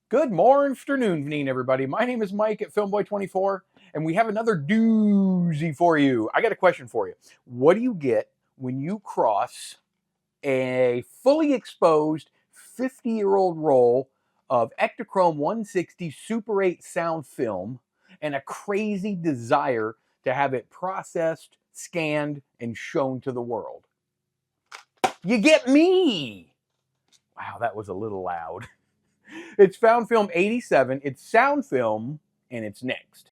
Good morning, afternoon, everybody. My name is Mike at FilmBoy24, and we have another doozy for you. I got a question for you. What do you get when you cross a fully exposed 50-year-old roll of Ektachrome 160 Super 8 sound film and a crazy desire to have it processed, scanned, and shown to the world? You get me! Wow, that was a little loud. It's Found Film 87, it's sound film, and it's next.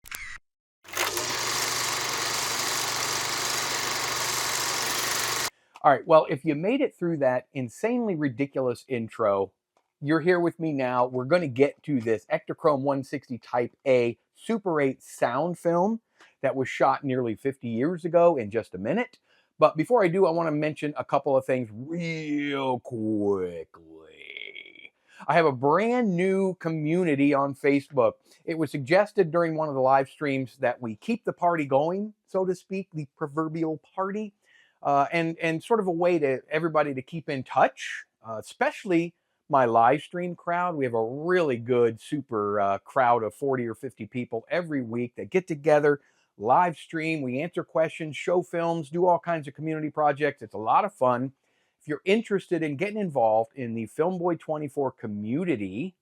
All right, well, if you made it through that insanely ridiculous intro, you're here with me now. We're going to get to this Ektachrome 160 Type A Super 8 sound film that was shot nearly 50 years ago in just a minute. But before I do, I want to mention a couple of things real quickly. I have a brand new community on Facebook. It was suggested during one of the live streams that we keep the party going, so to speak, the proverbial party, and sort of a way to everybody to keep in touch, especially my live stream crowd. We have a really good super crowd of 40 or 50 people every week that get together, live stream. We answer questions, show films, do all kinds of community projects. It's a lot of fun. If you're interested in getting involved in the FilmBoy24 community,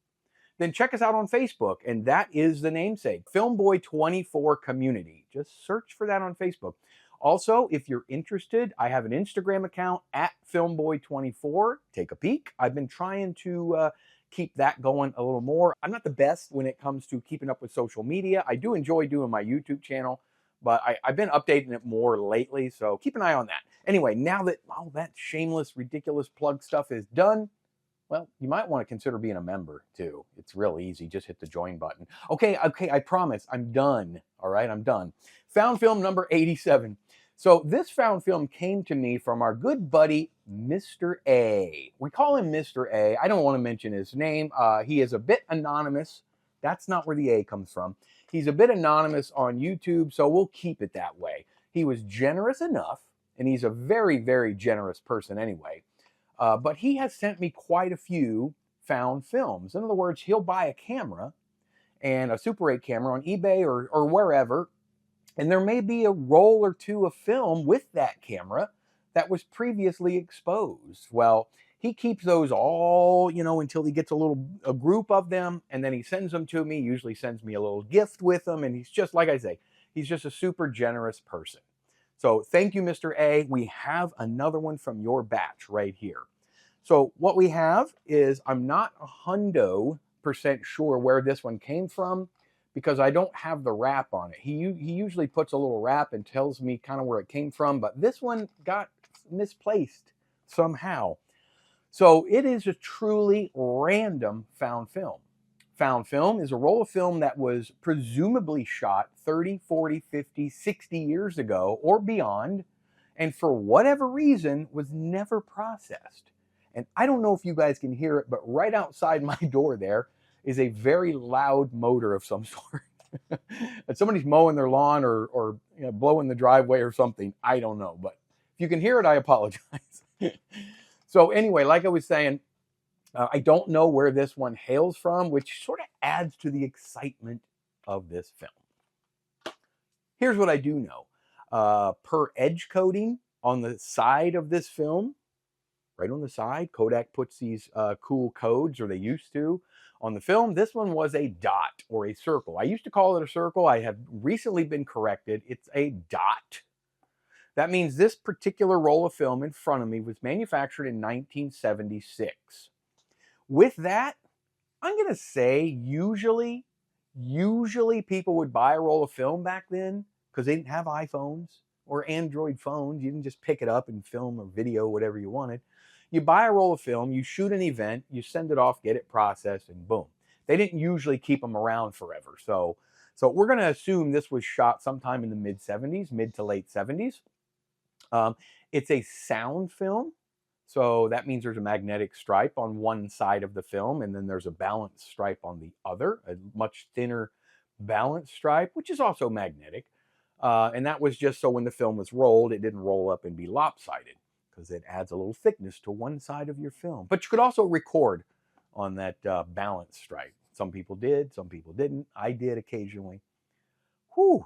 then check us out on Facebook, and that is the namesake, FilmBoy24 Community. Just search for that on Facebook. Also, if you're interested, I have an Instagram account at FilmBoy24. Take a peek. I've been trying to keep that going a little more. I'm not the best when it comes to keeping up with social media. I do enjoy doing my YouTube channel, but I've been updating it more lately, so keep an eye on that. Anyway, now that all that shameless, ridiculous plug stuff is done, well, you might want to consider being a member, too. It's real easy. Just hit the join button. Okay, I promise. I'm done. All right, I'm done. Found film number 87. So this found film came to me from our good buddy, Mr. A. We call him Mr. A. I don't want to mention his name. He is a bit anonymous. That's not where the A comes from. He's a bit anonymous on YouTube, so we'll keep it that way. He was generous enough, and he's a very, very generous person anyway. But he has sent me quite a few found films. In other words, he'll buy a camera, and a Super 8 camera on eBay or wherever, and there may be a roll or two of film with that camera that was previously exposed. Well, he keeps those all, until he gets a group of them, and then he sends them to me, usually sends me a little gift with them, and he's just, like I say, he's just a super generous person. So thank you, Mr. A. We have another one from your batch right here. So what we have is, I'm not 100% sure where this one came from because I don't have the wrap on it. He usually puts a little wrap and tells me kind of where it came from, but this one got misplaced somehow. So it is a truly random found film. Found film is a roll of film that was presumably shot 30, 40, 50, 60 years ago or beyond, and for whatever reason was never processed. And I don't know if you guys can hear it, but right outside my door there is a very loud motor of some sort. And somebody's mowing their lawn or blowing the driveway or something. I don't know, but if you can hear it, I apologize. So anyway, like I was saying, I don't know where this one hails from, which sort of adds to the excitement of this film. Here's what I do know. Per edge coding on the side of this film, right on the side, Kodak puts these cool codes, or they used to, on the film. This one was a dot or a circle. I used to call it a circle. I have recently been corrected. It's a dot. That means this particular roll of film in front of me was manufactured in 1976. With that, I'm going to say usually people would buy a roll of film back then because they didn't have iPhones or Android phones. You didn't just pick it up and film or video, whatever you wanted. You buy a roll of film, you shoot an event, you send it off, get it processed, and boom. They didn't usually keep them around forever. So we're going to assume this was shot sometime in the mid-70s, mid to late 70s. It's a sound film. So that means there's a magnetic stripe on one side of the film, and then there's a balanced stripe on the other, a much thinner balanced stripe, which is also magnetic. And that was just so when the film was rolled, it didn't roll up and be lopsided, because it adds a little thickness to one side of your film. But you could also record on that balanced stripe. Some people did, some people didn't. I did occasionally. Whew.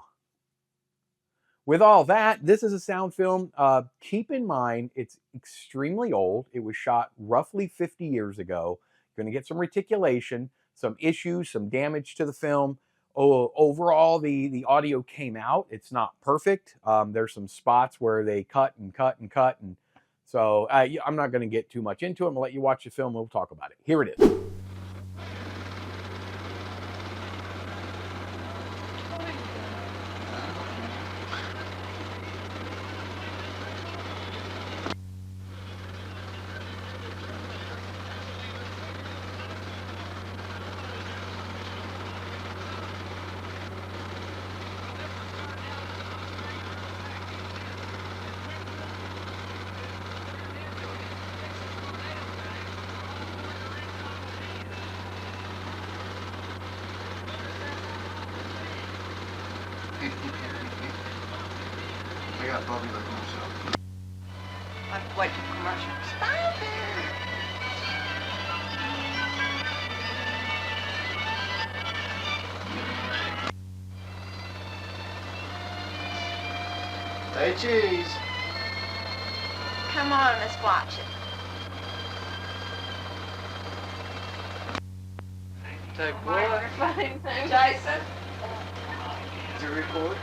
With all that, this is a sound film. Keep in mind, it's extremely old. It was shot roughly 50 years ago. You're going to get some reticulation, some issues, some damage to the film. Overall, the audio came out. It's not perfect. There's some spots where they cut and cut and cut. And so I'm not going to get too much into it. I'm going to let you watch the film and we'll talk about it. Here it is. I got Bobby looking himself. I've waited for commercial. Stop it! Hey, cheese. Come on, let's watch it. Take what? Jason? Is it recording?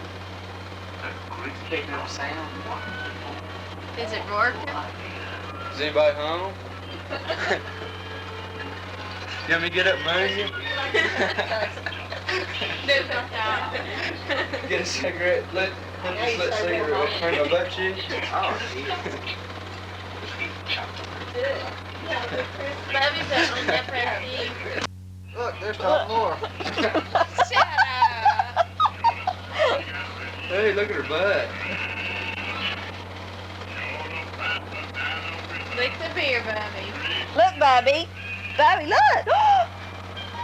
Picking up sound. Is it working? Is anybody home? You want me to get up and move you? Get a cigarette. Let cigarette turn my butt cheek. Oh, look, there's Tom Moore. Shut up. Hey, look at her butt. Lick the beer, Bubby. Look, Bubby. Bubby, look.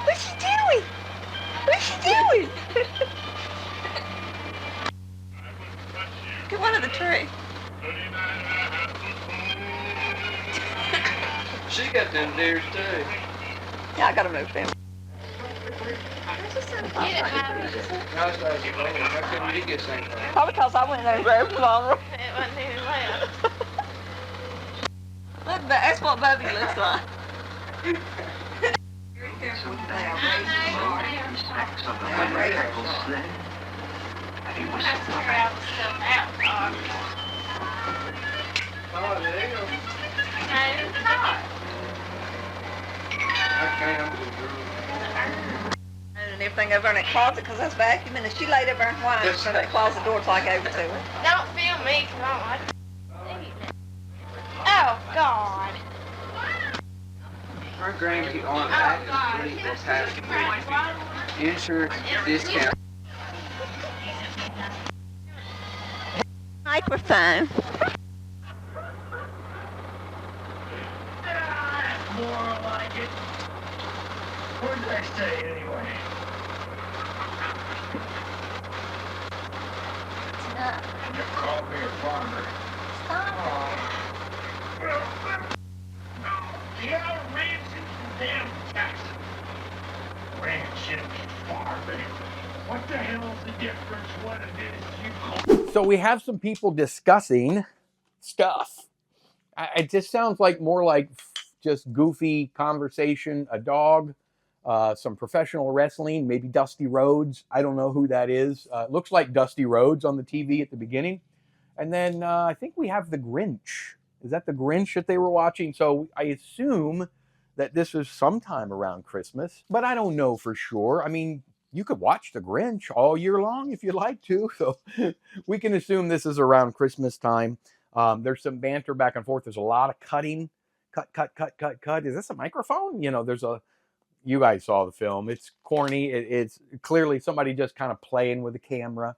What's she doing? What's she doing? Get one of the tree. She got them deers too. Yeah, I got to move them. How come you did get same thing? Probably because I went there and grabbed them on her. It wasn't even left. Look, that's what Bubby looks like. Oh, there you go. And everything over in that closet because I was vacuuming and she laid over and whined so that closet door till I gave it to her. Don't film me because I don't like it. Oh, God. Her grandkid on that is really fantastic. Insurance discount. Microphone. More like it. What did I say anyway? You called me a farmer. You gotta ranch and damn taxes. Ranch and farming. What the hell's the difference what it is you call? So we have some people discussing stuff. It just sounds like more like just goofy conversation, a dog, some professional wrestling, maybe Dusty Rhodes. I don't know who that is. Looks like Dusty Rhodes on the TV at the beginning. And then I think we have the Grinch. Is that the Grinch that they were watching? So I assume that this is sometime around Christmas, but I don't know for sure. I mean, you could watch the Grinch all year long if you'd like to. So we can assume this is around Christmas time. There's some banter back and forth. There's a lot of cutting. Cut. Is this a microphone? You know, you guys saw the film. It's corny. It's clearly somebody just kind of playing with the camera,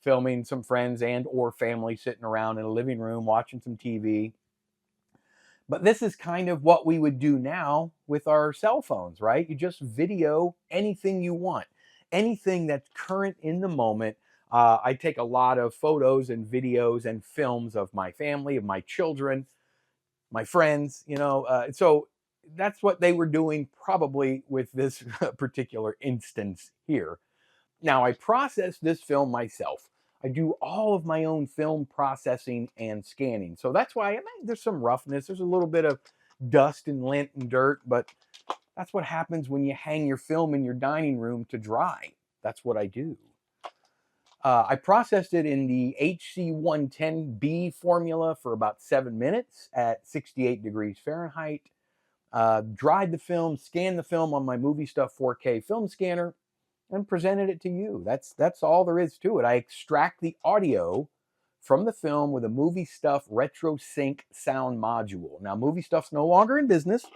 filming some friends and or family sitting around in a living room watching some TV. But this is kind of what we would do now with our cell phones, right? You just video anything you want, anything that's current in the moment. I take a lot of photos and videos and films of my family, of my children, my friends, you know. So that's what they were doing probably with this particular instance here. Now, I process this film myself. I do all of my own film processing and scanning. So that's why there's some roughness. There's a little bit of dust and lint and dirt, but that's what happens when you hang your film in your dining room to dry. That's what I do. I processed it in the HC110B formula for about 7 minutes at 68 degrees Fahrenheit. Dried the film, scanned the film on my Movie Stuff 4K film scanner, and presented it to you. That's all there is to it. I extract the audio from the film with a Movie Stuff Retro Sync sound module. Now, Movie Stuff's no longer in business,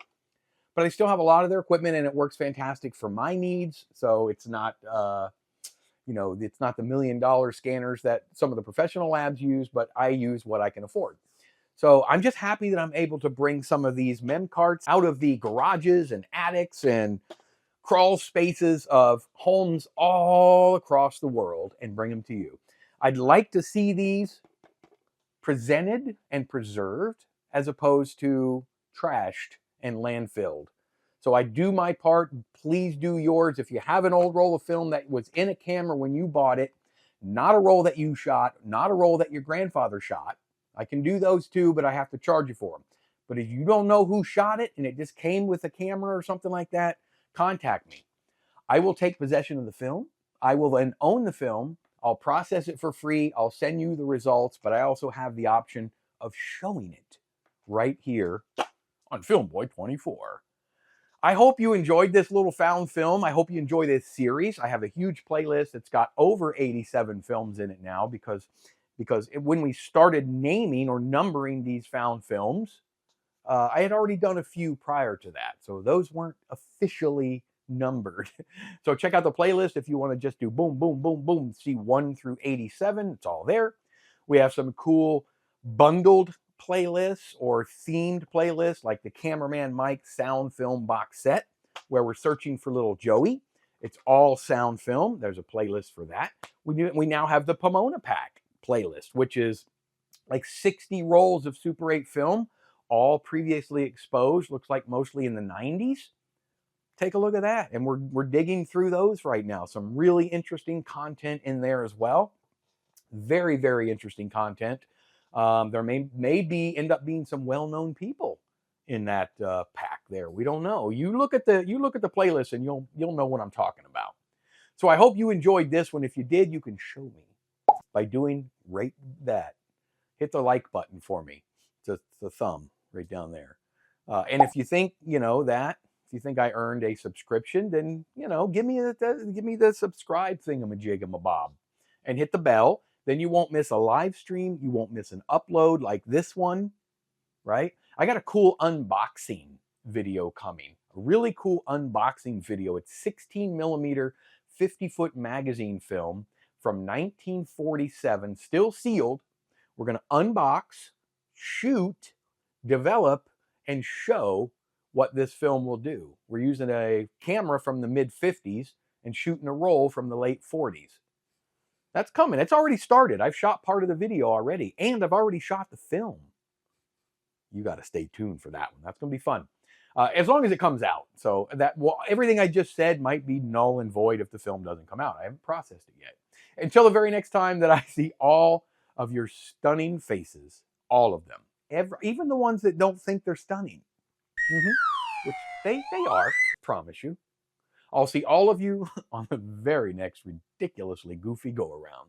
but I still have a lot of their equipment, and it works fantastic for my needs. So it's not, it's not the $1 million scanners that some of the professional labs use, but I use what I can afford. So I'm just happy that I'm able to bring some of these mem carts out of the garages and attics and crawl spaces of homes all across the world and bring them to you. I'd like to see these presented and preserved as opposed to trashed and landfilled. So I do my part. Please do yours. If you have an old roll of film that was in a camera when you bought it, not a roll that you shot, not a roll that your grandfather shot, I can do those too, but I have to charge you for them. But if you don't know who shot it and it just came with a camera or something like that, contact me. I will take possession of the film. I will then own the film. I'll process it for free. I'll send you the results, but I also have the option of showing it right here on Filmboy 24. I hope you enjoyed this little found film. I hope you enjoy this series. I have a huge playlist. It's got over 87 films in it now because when we started naming or numbering these found films, I had already done a few prior to that. So those weren't officially numbered. So check out the playlist if you want to just do boom, boom, boom, boom, see 1 through 87. It's all there. We have some cool bundled playlists or themed playlists like the Cameraman Mike sound film box set where we're searching for little Joey. It's all sound film. There's a playlist for that. We now have the Pomona Pack playlist, which is like 60 rolls of Super 8 film, all previously exposed, looks like mostly in the 90s. Take a look at that. And we're digging through those right now. Some really interesting content in there as well. Very, very interesting content. There may end up being some well-known people in that pack there. We don't know. You look at the playlist and you'll know what I'm talking about. So I hope you enjoyed this one. If you did, you can show me by doing right that. Hit the like button for me. It's the thumb right down there. And if you think if you think I earned a subscription, then give me the subscribe thingamajiggamabob, and hit the bell. Then you won't miss a live stream. You won't miss an upload like this one, right? I got a cool unboxing video coming. A really cool unboxing video. It's 16 millimeter, 50-foot magazine film from 1947, still sealed. We're going to unbox, shoot, develop, and show what this film will do. We're using a camera from the mid-50s and shooting a roll from the late 40s. That's coming. It's already started. I've shot part of the video already, and I've already shot the film. You got to stay tuned for that one. That's going to be fun. As long as it comes out. So everything I just said might be null and void if the film doesn't come out. I haven't processed it yet. Until the very next time that I see all of your stunning faces, all of them, even the ones that don't think they're stunning, which they are, I promise you. I'll see all of you on the very next ridiculously goofy go-around.